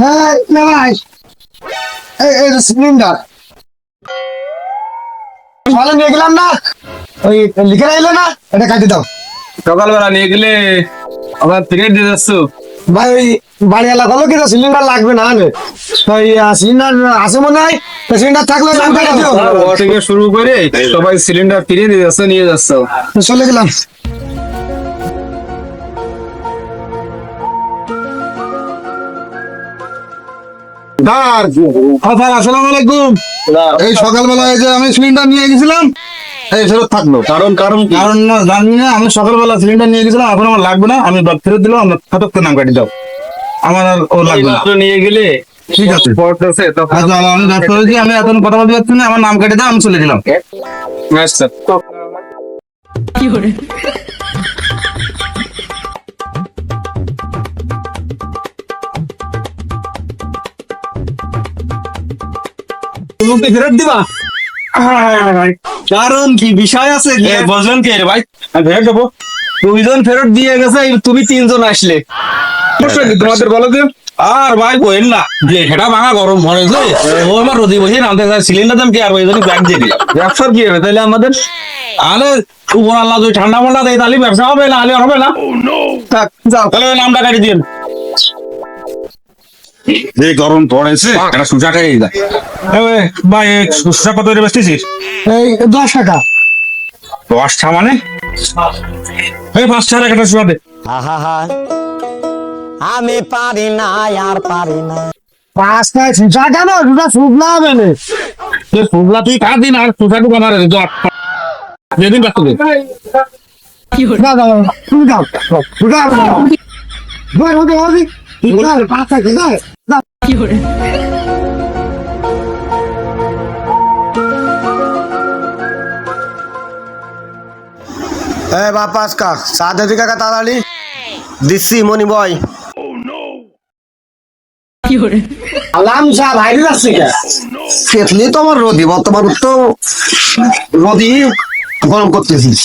হ্যাঁ ভাই, এই সিলিন্ডার ভালো নিয়ে গেলাম না, ওই লিখে রাখলো না, এটা কাটি দাও। সকালবেলা নিয়ে গেলে আবার ফিরে দিয়ে যাচ্ছ। ভাই ওই বাড়িওয়ালা বলো কি সিলিন্ডার লাগবে না, ওই সিলিন্ডার আছে মনে হয়, সিলিন্ডার থাকলে থেকে শুরু করে সবাই সিলিন্ডার ফিরিয়ে দিয়ে যাচ্ছে, নিয়ে যাচ্ছ। চলে গেলাম। আসসালামু আলাইকুম। এই সকালবেলা এই যে আমি সিলিন্ডার নিয়ে গেছিলাম, এই ফেরত থাকলো। কারণ জানি না, আমি সকালবেলা সিলিন্ডার নিয়ে গেছিলাম, এখন আমার লাগবে না, আমি ফেরত দিলাম। আমরা ফটকের নাম কাটি দাও, আমার আর ও লাগবে না। নিয়ে গেলে ঠিক আছে, আমি ব্যস্ত হয়েছি, আমি এখন কথা বলতে পারছি না, আমার নাম কাটি দাও, আমি চলে গেলাম। আচ্ছা ফেরত দিবা? কারণ কি বিষয় আছে বললেন কি রে ভাই? আমি ফেরত দেবো। 2 জন ফেরত দিয়ে গেছে, তুমি 3 জন আসলে, তোমাদের বলো যে আর ভাই বলেন না যে হেটা ভাঙা গরম হয়েছে, ও আমার রোদি বসে নামতে চায়, সিলিন্ডার দাম কি আর ওই জন্য ব্যাগ দিয়ে দিলাম। ব্যবসার কি হবে তাহলে আমাদের? আরে উপর আল্লাহ যদি ঠান্ডা মান্ডা দেয় তাহলে ব্যবসা হবে, না হলে হবে না। থাক, যাও তাহলে ওই নামটা কাটি দিন। যে গরম পড়েছে একটা সুজা খাই যায়। ভাই সুজা কত করে বেচতেছিস? এই 10 টাকা। 10টা মানে এই 5 টাকা একটা সুজা দে। আমি পারি না, আর পারি না। 5 টাকা সুজা কেন? সুজা শুকনা হবে না। সুজা তুই খা দিন, আর সুজাটু আমার যেদিন ব্যস্ত দিন। না না, তুমি দাও, সুজা হবে না। বল ওকে ওকে, সুজা 5 টাকা দাও। কি করে? এ বাপাস কা সাথে দিকা কা তাড়াতাড়ি দিছি মনি বয়। আলাম যা বাইরে যাচ্ছে কে? ফেটলি তো আমার রোদি, বর্তমান তো রোদি গরম করতেছিস।